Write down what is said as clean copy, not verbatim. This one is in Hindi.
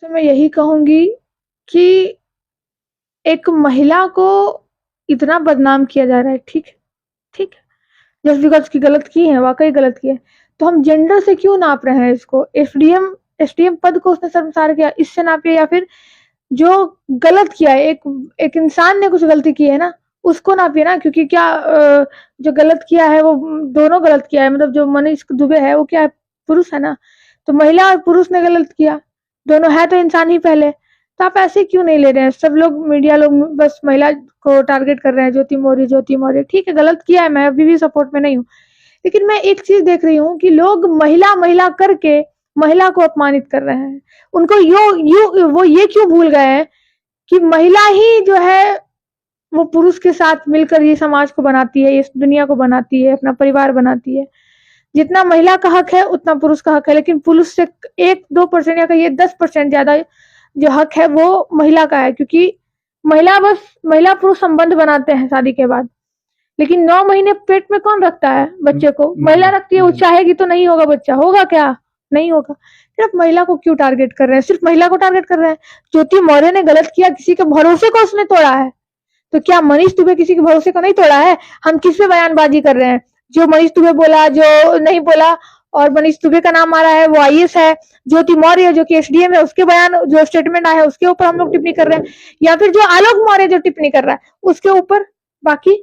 तो मैं यही कहूंगी कि एक महिला को इतना बदनाम किया जा रहा है। ठीक है, ठीक है, जस्ट बिकॉज उसकी गलत की है, वाकई गलत की है, तो हम जेंडर से क्यों नाप रहे हैं इसको? एसडीएम पद को उसने शर्मसार किया, इससे नापिए, या फिर जो गलत किया है, एक इंसान ने कुछ गलती की है ना, उसको नापिए ना। क्योंकि क्या जो गलत किया है वो दोनों गलत किया है, मतलब जो मनीष दुबे है वो क्या है, पुरुष है ना, तो महिला और पुरुष ने गलत किया, दोनों है तो इंसान ही पहले। तो आप ऐसे क्यों नहीं ले रहे हैं? सब लोग, मीडिया लोग बस महिला को टारगेट कर रहे हैं, ज्योति मौर्य, ठीक है, गलत किया है, मैं अभी भी सपोर्ट में नहीं हूँ, लेकिन मैं एक चीज देख रही हूँ कि लोग महिला महिला करके महिला को अपमानित कर रहे हैं। उनको वो ये क्यों भूल गए हैं कि महिला ही जो है वो पुरुष के साथ मिलकर ये समाज को बनाती है, इस दुनिया को बनाती है, अपना परिवार बनाती है। जितना महिला का हक है उतना पुरुष का हक है, लेकिन पुरुष से 1-2% या कहिए 10% ज्यादा जो हक है वो महिला का है, क्योंकि महिला पुरुष संबंध बनाते हैं शादी के बाद, लेकिन 9 महीने पेट में कौन रखता है बच्चे को? महिला रखती है, वो चाहेगी तो नहीं होगा बच्चा, होगा क्या? नहीं होगा। फिर आप महिला को क्यों टारगेट कर रहे हैं? सिर्फ महिला को टारगेट कर रहे हैं। ज्योति मौर्य ने गलत किया, किसी के भरोसे को उसने तोड़ा है, तो क्या मनीष दुबे किसी के भरोसे को नहीं तोड़ा है? हम किस पे बयानबाजी कर रहे हैं? जो मनीष दुबे बोला, जो नहीं बोला, और मनीष दुबे का नाम आ रहा है, वो आईएएस है। ज्योति मौर्य जो कि एसडीएम है, उसके बयान जो स्टेटमेंट आया है उसके ऊपर हम लोग टिप्पणी कर रहे हैं, या फिर जो आलोक मौर्य जो टिप्पणी कर रहा है उसके ऊपर। बाकी